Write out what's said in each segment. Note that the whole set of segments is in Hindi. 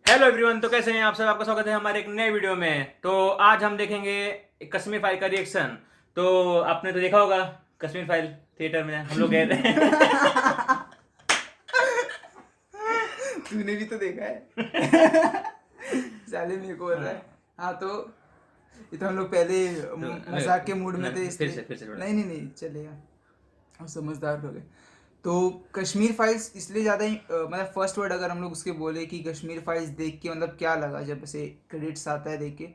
हेलो एवरीवन, तो कैसे हैं आप सब। आपका स्वागत है हमारे एक नए वीडियो में। तो आज हम देखेंगे कश्मीर फाइल का रिएक्शन। तो आपने तो देखा होगा कश्मीर फाइल, थिएटर में हम लोग गए थे। तूने भी तो देखा है। साले मेरे को बोल रहा है। हाँ तो ये तो हम लोग पहले मजाक के मूड में थे इसलिए फिर से थोड़ा। नहीं चलेगा। हम समझदार लोग हैं। तो कश्मीर फाइल्स इसलिए ज़्यादा ही मतलब फर्स्ट वर्ड अगर हम लोग उसके बोले कि कश्मीर फाइल्स देख के मतलब क्या लगा जब ऐसे क्रेडिट्स आता है देख के।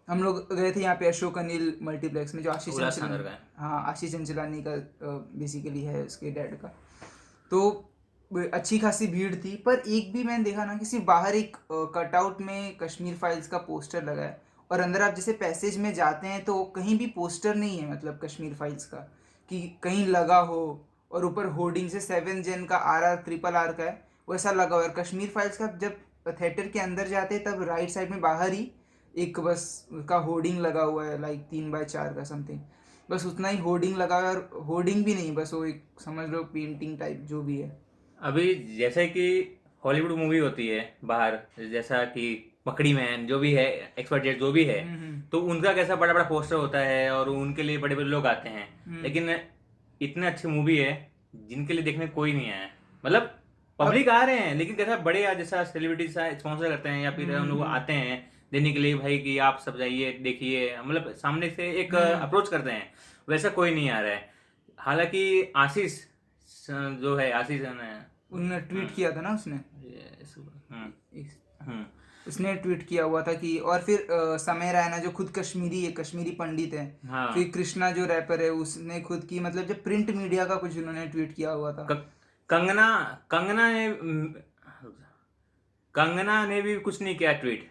हम लोग गए थे यहाँ पे अशोक अनिल मल्टीप्लेक्स में जो आशीष उल्लास खान चंचलानी, का है। हाँ आशीष चंचलानी का बेसिकली है उसके डैड का। तो अच्छी खासी भीड़ थी पर एक भी मैंने देखा ना कि सिर्फ बाहर एक कटआउट में कश्मीर फाइल्स का पोस्टर लगा है और अंदर आप जैसे पैसेज में जाते हैं तो कहीं भी पोस्टर नहीं है मतलब कश्मीर फाइल्स का कि कहीं लगा हो। और ऊपर होर्डिंग से 7 जन का RR RRR का है वैसा लगा हुआ है। और कश्मीर फाइल्स का जब थिएटर के अंदर जाते हैं तब राइट साइड में बाहर ही एक बस का होर्डिंग लगा हुआ है लाइक 3x4 का समथिंग। बस उतना ही होर्डिंग लगा हुआ है और होर्डिंग भी नहीं, बस वो एक समझ लो पेंटिंग टाइप जो भी है। अभी जैसे कि हॉलीवुड मूवी होती है बाहर, जैसा कि मकड़ी मैन जो भी है, एक्सपर्ट जेट जो भी है, तो उनका कैसा बड़ा बड़ा पोस्टर होता है और उनके लिए बड़े बड़े लोग आते हैं। लेकिन इतने अच्छी मूवी है जिनके लिए देखने कोई नहीं आया। मतलब पब्लिक आ रहे हैं लेकिन कैसा बड़े जैसा सेलिब्रिटी स्पॉन्सर करते हैं या फिर हम लोग आते हैं देने के लिए भाई कि आप सब जाइए देखिए, मतलब सामने से एक अप्रोच करते हैं, वैसा कोई नहीं आ रहा है। हालांकि आशीष जो है, आशीष उन्होंने ट्वीट किया था ना उसने। इस- हम्म। उसने ट्वीट किया हुआ था कि और फिर समय रैना जो खुद कश्मीरी है, कश्मीरी पंडित है। हाँ। फिर कृष्णा जो रैपर है उसने खुद की मतलब जब प्रिंट मीडिया का कुछ उन्होंने ट्वीट किया हुआ था। कंगना कंगना ने कंगना ने भी कुछ नहीं किया ट्वीट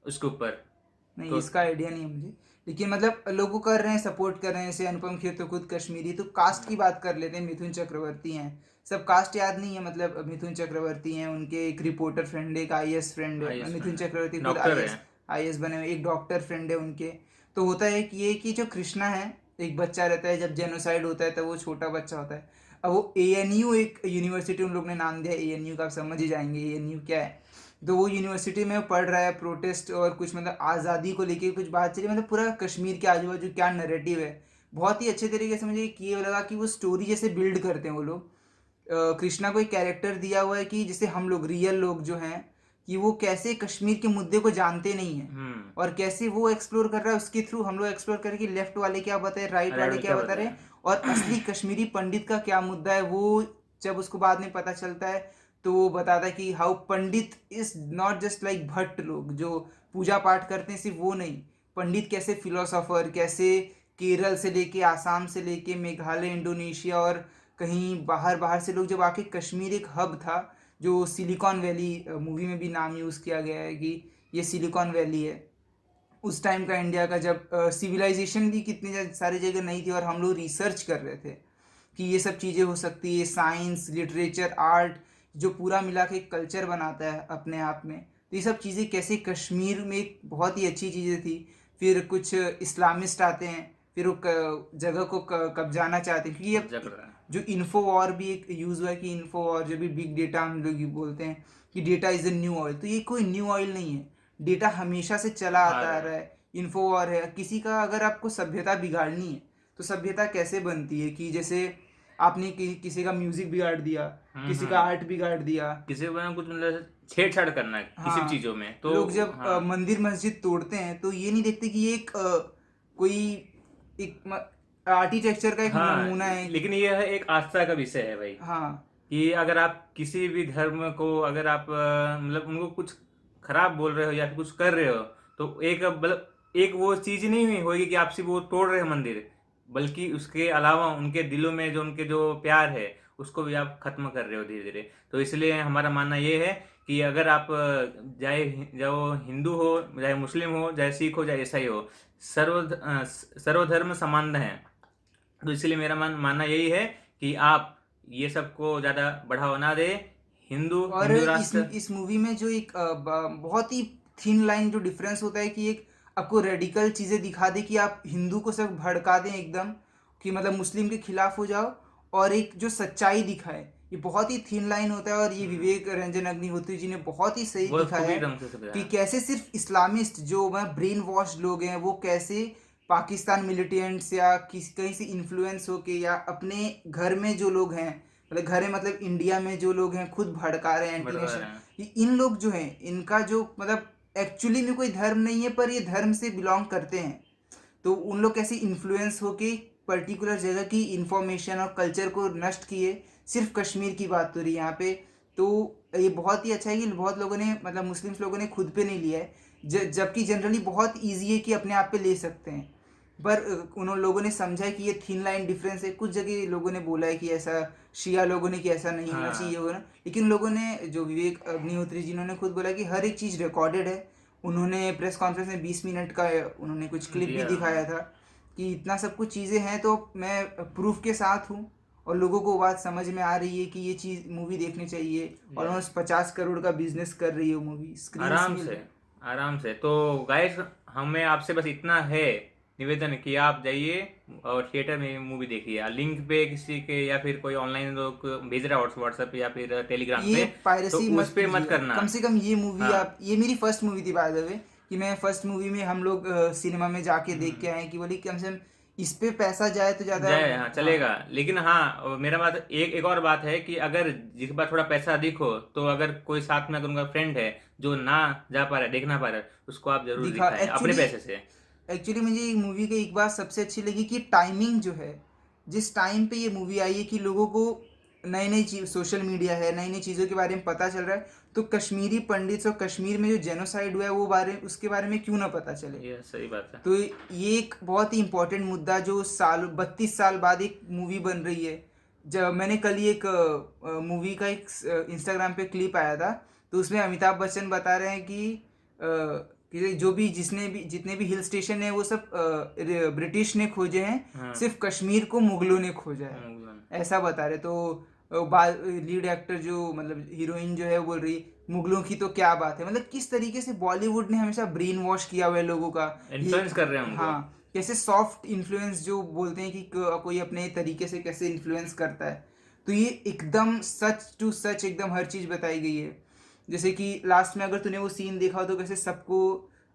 उसके ऊपर। नहीं तो इसका आइडिया नहीं है मुझे, लेकिन मतलब लोगों कर रहे हैं, सपोर्ट कर रहे हैं। जैसे अनुपम खेर तो खुद कश्मीरी। तो कास्ट की बात कर लेते हैं, मिथुन चक्रवर्ती हैं। सब कास्ट याद नहीं है, मतलब मिथुन चक्रवर्ती हैं, उनके एक रिपोर्टर फ्रेंड है, एक IAS फ्रेंड है। आईएएस मिथुन फ्रेंड है, चक्रवर्ती खुद डॉक्टर IAS है। IAS बने हुए, एक डॉक्टर फ्रेंड है उनके। तो होता है कि ये कि जो कृष्णा है, एक बच्चा रहता है जब जेनोसाइड होता है तब वो छोटा बच्चा होता है। अब वो ANU एक यूनिवर्सिटी उन लोग ने नाम दिया है ANU का, आप समझ ही जाएंगे ANU क्या है। तो वो यूनिवर्सिटी में पढ़ रहा है, प्रोटेस्ट और कुछ मतलब आज़ादी को लेके कुछ बात चली, मतलब पूरा कश्मीर के आजू बाजू क्या नैरेटिव है बहुत ही अच्छे तरीके से मुझे किए लगा कि वो स्टोरी जैसे बिल्ड करते हैं वो लोग। कृष्णा को एक कैरेक्टर दिया हुआ है कि जैसे हम लोग रियल लोग जो हैं कि वो कैसे कश्मीर के मुद्दे को जानते नहीं हैं और कैसे वो एक्सप्लोर कर रहा है, उसके थ्रू हम लोग एक्सप्लोर करके लेफ्ट वाले क्या बता रहे, राइट वाले रेड क्या क्या बता रहे बताया। हैं और असली कश्मीरी पंडित का क्या मुद्दा है वो जब उसको बाद में पता चलता है। तो वो बताता है कि how Pandit is not just like Bhatt लोग जो पूजा पाठ करते हैं, सिर्फ वो नहीं। पंडित कैसे फिलोसोफर, कैसे केरल से लेके आसाम से लेके मेघालय, इंडोनेशिया और कहीं बाहर बाहर से लोग जब आके, कश्मीर एक हब था जो सिलिकॉन वैली मूवी में भी नाम यूज़ किया गया है कि ये सिलिकॉन वैली है। उस टाइम का इंडिया का जब सिविलाइजेशन भी कितनी सारी जगह नहीं थी और हम लोग रिसर्च कर रहे थे कि ये सब चीज़ें हो सकती है, साइंस लिटरेचर आर्ट जो पूरा मिला के एक कल्चर बनाता है अपने आप में। तो ये सब चीज़ें कैसे कश्मीर में एक बहुत ही अच्छी चीज़ें थी। फिर कुछ इस्लामिस्ट आते हैं, फिर वो जगह को कब्जाना चाहते हैं क्योंकि कब्जा कर अब रहा है। जो इन्फो वॉर भी एक यूज़ हुआ है कि इन्फो वॉर जो भी बिग डेटा हम लोग बोलते हैं कि data is a new oil. तो ये कोई न्यू ऑयल नहीं है, डेटा हमेशा से चला आ आता आ रहा रहा है। है। इन्फो वॉर है किसी का, अगर आपको सभ्यता बिगाड़नी है तो सभ्यता कैसे बनती है कि जैसे आपने किसी का म्यूजिक बिगाड़ दिया, किसी का आर्ट बिगाड़ दिया। किसी को ना कुछ मतलब छेड़छाड़ करना है किसी भी हाँ, चीजों में तो। लोग जब हाँ। मंदिर मस्जिद तोड़ते हैं तो ये नहीं देखते कि ये एक कोई एक आर्किटेक्चर का एक हाँ, नमूना है कि लेकिन यह एक आस्था का विषय है भाई, हाँ कि अगर आप किसी भी धर्म को, अगर आप मतलब उनको कुछ खराब बोल रहे हो या फिर कुछ कर रहे हो, तो एक मतलब एक वो चीज नहीं हुई होगी कि आप सिर्फ वो तोड़ रहे हो मंदिर, बल्कि उसके अलावा उनके दिलों में जो उनके जो प्यार है उसको भी आप खत्म कर रहे हो धीरे धीरे। तो इसलिए हमारा मानना ये है कि अगर आप चाहे हिंदू हो, चाहे मुस्लिम हो, चाहे सिख हो, चाहे ईसाई हो, सर्वधर्म समान है। तो इसलिए मेरा मानना यही है कि आप ये सबको ज़्यादा बढ़ावा ना दे। हिंदू और हिंदू इस राष्ट्र। इस मूवी में जो एक बहुत ही थिन लाइन जो डिफरेंस होता है कि एक आपको रेडिकल चीज़ें दिखा दे कि आप हिंदू को सब भड़का दें एकदम कि मतलब मुस्लिम के खिलाफ हो जाओ, और एक जो सच्चाई दिखाए ये बहुत ही थिन लाइन होता है, और ये विवेक रंजन अग्निहोत्री जी ने बहुत ही सही बहुत दिखाया खूबी है ढंग से कि समझाया। कैसे सिर्फ इस्लामिस्ट जो ब्रेन वॉश लोग हैं वो कैसे पाकिस्तान मिलिटेंट्स या कहीं से इन्फ्लुएंस होके, या अपने घर में जो लोग हैं, मतलब घर में मतलब इंडिया में जो लोग हैं खुद भड़का रहे हैं एंटी भड़का नेशन, रहे हैं। इन लोग जो हैं इनका जो मतलब एक्चुअली में कोई धर्म नहीं है पर ये धर्म से बिलोंग करते हैं, तो उन लोग कैसे इन्फ्लुएंस होके पर्टिकुलर जगह की इंफॉर्मेशन और कल्चर को नष्ट किए। सिर्फ कश्मीर की बात हो रही है यहाँ पे, तो ये बहुत ही अच्छा है कि बहुत लोगों ने मतलब मुस्लिम्स लोगों ने खुद पे नहीं लिया है, जबकि जनरली बहुत ईजी है कि अपने आप पे ले सकते हैं, पर उन लोगों ने समझा है कि ये थिन लाइन डिफरेंस है। कुछ जगह लोगों ने बोला है कि ऐसा, शिया लोगों ने कि ऐसा नहीं होना चाहिए हाँ, होगा, लेकिन लोगों ने, जो विवेक अग्निहोत्री जी, उन्होंने खुद बोला कि हर एक चीज़ रिकॉर्डेड है। उन्होंने प्रेस कॉन्फ्रेंस में 20 मिनट का उन्होंने कुछ क्लिप भी दिया दिखाया था कि इतना सब कुछ चीज़ें हैं, तो मैं प्रूफ के साथ हूँ, और लोगों को बात समझ में आ रही है कि ये चीज़ मूवी देखनी चाहिए। या ऑलमोस्ट 50 करोड़ का बिजनेस कर रही है वो मूवी, स्क्रीन्स आराम मिल। से, आराम से। तो गाइस, हमें आपसे बस इतना है निवेदन कि आप जाइए और थिएटर में मूवी देखिए। लिंक पे किसी के या फिर कोई ऑनलाइन लोग भेज रहा है व्हाट्सएप या फिर टेलीग्राम ये पे, तो पायरेसी उस मत पे मत कीजिएगा करना। कम से कम। ये मूवी हाँ। आप, ये मेरी फर्स्ट मूवी थी बाय द वे, कि मैं फर्स्ट मूवी में हम लोग सिनेमा में जाके देख के हम्म। आए, कि बोली कम से कम इस पे पैसा जाए तो ज़्यादा। जय, हाँ हाँ। चलेगा। लेकिन हाँ, मेरा बात एक एक और बात है कि अगर जिसके पास थोड़ा पैसा अधिक हो, तो अगर कोई साथ में अगर उनका फ्रेंड है जो ना जा पा रहा है, देख ना पा रहा है, उसको आप जरूर दिखा दिखाएं अपने एक्चुअली, पैसे से। एक्चुअली मुझे ये मूवी की एक बात सबसे अच्छी लगी कि टाइमिंग जो है, जिस टाइम पे ये मूवी आई है कि लोगों को नई नई चीज, सोशल मीडिया है, नई नई चीज़ों के बारे में पता चल रहा है, तो कश्मीरी पंडित्स और कश्मीर में जो जेनोसाइड हुआ है वो बारे, उसके बारे में क्यों ना पता चले। ये सही बात है। तो ये एक बहुत ही इम्पोर्टेंट मुद्दा जो साल 32 साल बाद एक मूवी बन रही है। जब मैंने कल ही एक मूवी का एक इंस्टाग्राम पे क्लिप आया था, तो उसमें अमिताभ बच्चन बता रहे हैं कि जो भी जिसने भी जितने भी हिल स्टेशन है वो सब ब्रिटिश ने खोजे हैं, हाँ। सिर्फ कश्मीर को मुगलों ने खोजा है, मुगलन। ऐसा बता रहे। तो लीड एक्टर जो मतलब हीरोइन जो है वो बोल रही मुगलों की तो क्या बात है, मतलब किस तरीके से बॉलीवुड ने हमेशा ब्रेन वॉश किया हुआ है लोगों का। ये, इन्फ्लुएंस कर रहे हैं उनको। हाँ, कैसे सॉफ्ट इन्फ्लुएंस जो बोलते हैं कि कोई अपने तरीके से कैसे इन्फ्लुएंस करता है, तो ये एकदम सच टू सच एकदम हर चीज़ बताई गई है। जैसे कि लास्ट में अगर तूने वो सीन देखा हो तो कैसे सबको,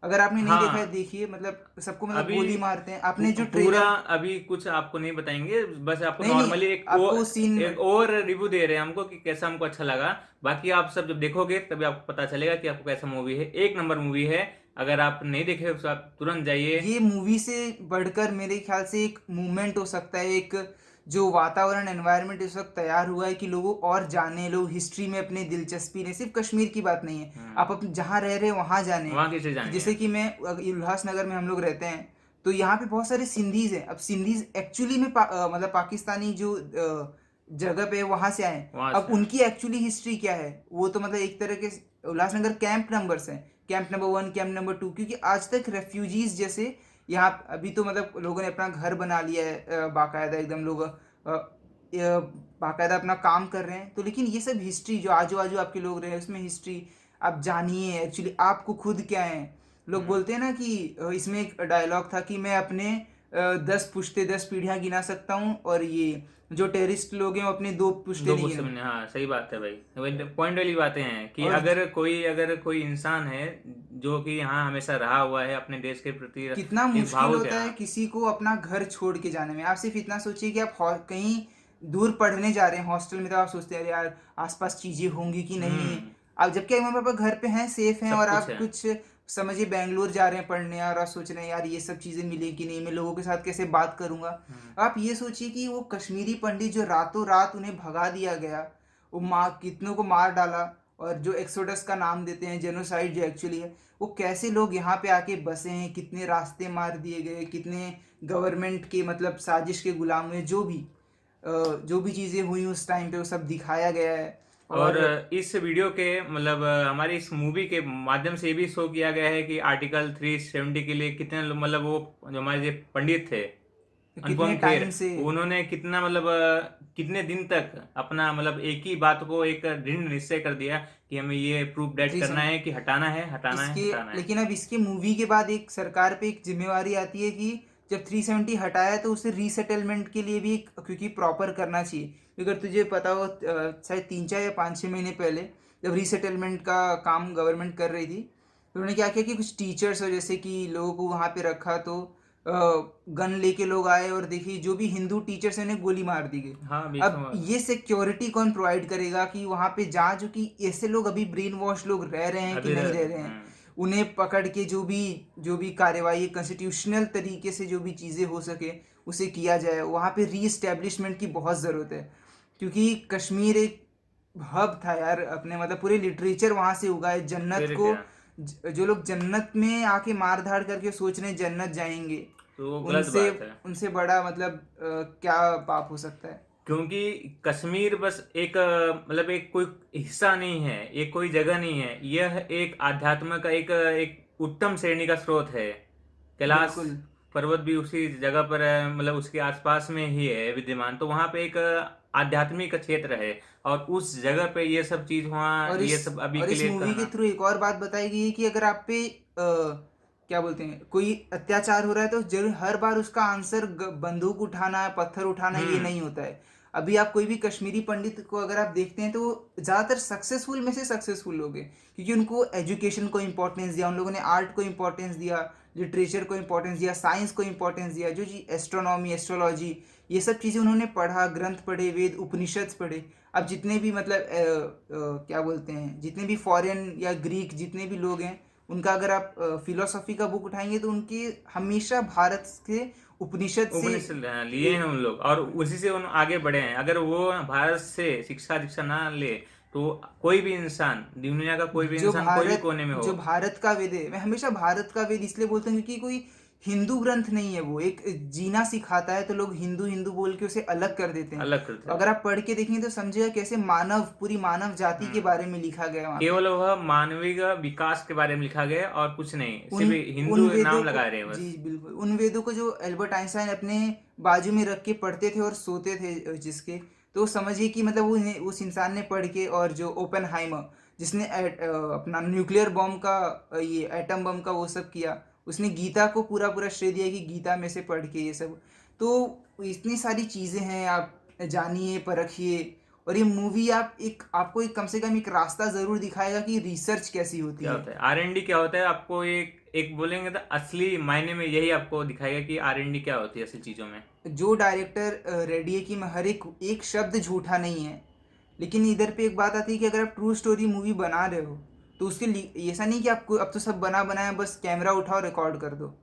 अगर आपने नहीं देखा है हाँ, देखिए, मतलब सबको मतलब अभी गोली मारते हैं। आपने जो पूरा ट्रेलर, अभी कुछ आपको नहीं बताएंगे, बस आपको नहीं नहीं, नॉर्मली आपको सीन, एक और रिव्यू दे रहे हैं हमको कि कैसा हमको अच्छा लगा। बाकी आप सब जब देखोगे तभी आपको पता चलेगा कि आपको कैसा मूवी है। एक नंबर मूवी है। अगर आप नहीं देखे तो आप तुरंत जाइए। ये मूवी से बढ़कर मेरे ख्याल से एक मूवमेंट हो सकता है, एक जो वातावरण एनवायरनमेंट इस वक्त तैयार हुआ है कि लोगों और जाने, लोग हिस्ट्री में अपनी दिलचस्पी ने, सिर्फ कश्मीर की बात नहीं है, आप अपने जहाँ रह रहे हैं वहाँ जाने। वहाँ किसे कि जानी जैसे है। कि मैं उल्लासनगर में हम लोग रहते हैं, तो यहाँ पे बहुत सारे सिंधीज हैं। अब सिंधीज एक्चुअली में मतलब पाकिस्तानी जो जगह पे है वहाँ से आए हैं। वहाँ अब से उनकी एक्चुअली हिस्ट्री क्या है, वो तो मतलब एक तरह के उल्लासनगर कैंप नंबर्स हैं, कैंप नंबर 1, कैंप नंबर 2, क्योंकि आज तक रेफ्यूजीज जैसे यहाँ, अभी तो मतलब लोगों ने अपना घर बना लिया है, बाकायदा एकदम लोग बाकायदा अपना काम कर रहे हैं, तो लेकिन ये सब हिस्ट्री जो आजू बाजू आपके लोग रहे हैं उसमें हिस्ट्री आप जानिए, एक्चुअली आपको खुद क्या है। लोग बोलते हैं ना कि इसमें एक डायलॉग था कि मैं अपने 10 पुश्ते 10 पीढ़ियां गिना सकता हूँ, और ये जो टेररिस्ट लोग हैं वो अपने 2 पुश्ते दो नहीं पुस्तक गिने। में, हाँ सही बात है भाई। पॉइंट वाली बातें हैं कि और अगर कोई इंसान है जो कि यहाँ हमेशा रहा हुआ है, अपने देश के प्रति कितना एक मुश्किल भावुक है। होता है हाँ। किसी को अपना घर छोड़ के जाने में। आप सिर्फ इतना सोचिए कि आप कहीं दूर पढ़ने जा रहे हैं हॉस्टल में, तो आप सोचते हैं अरे यार आसपास चीजें होंगी कि नहीं। हम्म। आप जबकि मम्मी पापा घर पे हैं, सेफ हैं, सब और कुछ आप है। कुछ समझिए बेंगलोर जा रहे हैं पढ़ने, और आप सोच रहे हैं यार ये सब चीजें मिलेंगी कि नहीं, मैं लोगों के साथ कैसे बात करूंगा। आप ये सोचिए कि वो कश्मीरी पंडित जो रातों रात उन्हें भगा दिया गया, वो मार, कितनों को मार डाला, और जो एक्सोडस का नाम देते हैं, जेनोसाइड जो एक्चुअली है, वो कैसे लोग यहाँ पे आके बसे हैं, कितने रास्ते मार दिए गए, कितने गवर्नमेंट के मतलब साजिश के गुलाम हुए, जो भी चीज़ें हुई उस टाइम पे वो सब दिखाया गया है। और और इस वीडियो के मतलब हमारी इस मूवी के माध्यम से ये भी शो किया गया है कि आर्टिकल 370 के लिए कितने मतलब वो जो हमारे जो पंडित थे कितने अनुपम खेर, टाइम से, उन्होंने कितना मतलब कितने दिन तक अपना मतलब एक ही बात को एक दृढ़ निश्चय कर दिया कि हमें ये प्रूफ डेट करना 370 है कि हटाना है, हटाना है, इसके, हटाना है। लेकिन अब इसके मूवी के बाद एक सरकार पे एक जिम्मेवारी आती है कि जब 370 हटाया तो उसे रीसेटलमेंट के लिए भी क्योंकि प्रॉपर करना चाहिए, अगर तुझे पता हो शायद 3-4 या 5-6 महीने पहले जब रीसेटलमेंट का काम गवर्नमेंट कर रही थी, तो उन्होंने क्या किया कि कुछ टीचर्स हो जैसे कि लोगों को वहाँ पे रखा, तो गन लेके लोग आए और देखिए जो भी हिंदू टीचर्स हैं उन्हें गोली मार दी गई। हाँ, बीच अब में। ये सिक्योरिटी कौन प्रोवाइड करेगा कि वहाँ पे जहाँ जो कि ऐसे लोग अभी ब्रेन वॉश लोग रह रहे हैं कि अभी नहीं रह रह रहे हैं, हम्म। उन्हें पकड़ के जो भी कार्यवाही कॉन्स्टिट्यूशनल तरीके से जो भी चीज़ें हो सके उसे किया जाए। वहाँ पे री एस्टेब्लिशमेंट की बहुत ज़रूरत है, क्योंकि कश्मीर एक हब था यार अपने, मतलब पूरे लिटरेचर वहाँ से उगा है। जन्नत फिर को क्या, जो लोग जन्नत में आके मार धाड़ करके सोच रहे हैं जन्नत जाएंगे, तो वो गलत उनसे बात है। उनसे बड़ा मतलब क्या पाप हो सकता है। क्योंकि कश्मीर बस एक मतलब एक कोई हिस्सा नहीं है, एक कोई जगह नहीं है, यह एक आध्यात्म का एक उत्तम श्रेणी का स्रोत है। कैलाश बिल्कुल। पर्वत भी उसी जगह पर है, मतलब उसके आसपास में ही है विद्यमान, तो वहाँ पे एक आध्यात्मिक क्षेत्र है, और उस जगह पे ये सब चीज वहाँ और ये सब अभी और के इस लिए मूवी के कहना। थ्रू एक और बात बताई गई है कि अगर आप पे क्या बोलते हैं कोई अत्याचार हो रहा है तो जरूर हर बार उसका आंसर बंदूक उठाना पत्थर उठाना ये हम्म। नहीं होता है। अभी आप कोई भी कश्मीरी पंडित को अगर आप देखते हैं तो वो ज़्यादातर सक्सेसफुल में से सक्सेसफुल लोग हैं, क्योंकि उनको एजुकेशन को इम्पोर्टेंस दिया, उन लोगों ने आर्ट को इम्पोर्टेंस दिया, लिटरेचर को इम्पोर्टेंस दिया, साइंस को इम्पोर्टेंस दिया, जो जी एस्ट्रोनॉमी एस्ट्रोलॉजी ये सब चीज़ें उन्होंने पढ़ा, ग्रंथ पढ़े, वेद उपनिषद पढ़े। अब जितने भी मतलब क्या बोलते हैं जितने भी फॉरेन या ग्रीक जितने भी लोग हैं, उनका अगर आप फिलोसॉफी का बुक उठाएंगे तो उनके हमेशा भारत के उपनिषद से उपनिषद लिए हैं उन लोग, और उसी से उन आगे बढ़े हैं। अगर वो भारत से शिक्षा दीक्षा ना ले, तो कोई भी इंसान, दुनिया का कोई भी इंसान कोई भी कोने में हो। जो भारत का वेद है, मैं हमेशा भारत का वेद इसलिए बोलता हूँ क्योंकि कोई हिंदू ग्रंथ नहीं है, वो एक जीना सिखाता है, तो लोग हिंदू हिंदू बोल के उसे अलग कर देते हैं। अलग करते तो हैं। अगर आप पढ़ के देखेंगे तो समझिएगा कैसे मानव पूरी मानव जाति के हम्म। बारे में लिखा गया है वहाँ पे। केवल वह मानवीय विकास के बारे में लिखा गया है और कुछ नहीं, उन सिर्फ उन हिंदू वेदों नाम को, लगा रहे हैं जी बस। बिल्कुल, उन वेदों को जो एल्बर्ट आइंस्टाइन अपने बाजू में रख के पढ़ते थे और सोते थे जिसके, तो समझिए कि मतलब वो उस इंसान ने पढ़ के, और जो ओपेनहाइमर जिसने अपना न्यूक्लियर बॉम्ब का ये एटम बम का वो सब किया, उसने गीता को पूरा पूरा श्रेय दिया कि गीता में से पढ़ के ये सब। तो इतनी सारी चीज़ें हैं, आप जानिए परखिए। और ये मूवी आपको एक कम से कम एक रास्ता ज़रूर दिखाएगा कि रिसर्च कैसी होती क्या है। होता है R&D, क्या होता है, आपको एक एक बोलेंगे तो असली मायने में यही आपको दिखाएगा कि R&D क्या होती है असल चीजों में। जो डायरेक्टर रेडी है कि मैं हर एक एक शब्द झूठा नहीं है, लेकिन इधर पे एक बात आती है कि अगर आप ट्रू स्टोरी मूवी बना रहे हो तो उसके लिए ऐसा नहीं कि आपको अब तो सब बना बनाया बस कैमरा उठाओ रिकॉर्ड कर दो।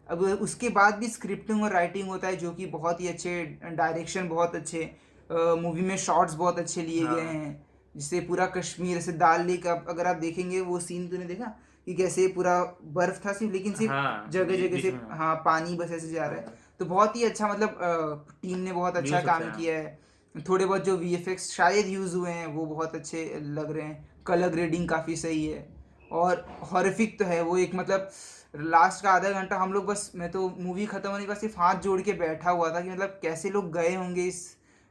अब उसके बाद भी स्क्रिप्टिंग और राइटिंग होता है, जो कि बहुत ही अच्छे, डायरेक्शन बहुत अच्छे, मूवी में शॉट्स बहुत अच्छे लिए गए हाँ। हैं, जिससे पूरा कश्मीर ऐसे दाल लेक, अगर आप देखेंगे वो सीन तूने देखा कि कैसे पूरा बर्फ था सिर्फ, लेकिन सिर्फ हाँ, जगह जगह बीच से में। हाँ, हाँ पानी बस ऐसे जा रहा है। तो बहुत ही अच्छा, मतलब टीम ने बहुत अच्छा व्यूज अच्छा काम है। किया है। थोड़े बहुत जो वीएफएक्स शायद यूज़ हुए हैं वो बहुत अच्छे लग रहे हैं, कलर ग्रेडिंग काफ़ी सही है, और हॉरिफिक तो है वो एक, मतलब लास्ट का आधा घंटा हम लोग बस, मैं तो मूवी खत्म होने के बाद सिर्फ हाथ जोड़ के बैठा हुआ था कि मतलब कैसे लोग गए होंगे इस,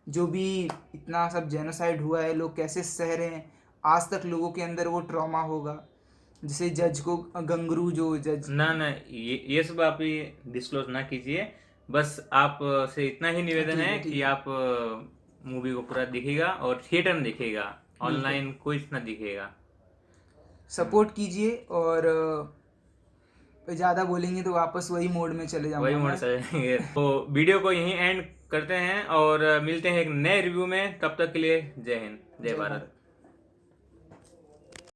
जो भी इतना सब जेनोसाइड हुआ है लोग कैसे सह रहे हैं, आज तक लोगों के अंदर वो ट्रॉमा होगा। जैसे जज को गंगरू जो जज, ना ना, ये सब आप डिस्क्लोज ना कीजिए। बस आप से इतना ही निवेदन ठीक है है कि ठीक है, आप मूवी को पूरा देखिएगा और थिएटर में देखिएगा, बिल्कुल ऑनलाइन कोई ना दिखेगा। सपोर्ट कीजिए। और ज़्यादा बोलेंगे तो वापस वही मोड में चले वही जाऊंगा मोड़ मैं। सकेंगे। तो वीडियो को यहीं एंड करते हैं और मिलते हैं एक नए रिव्यू में। तब तक के लिए जय हिंद, जय जय भारत। भारत।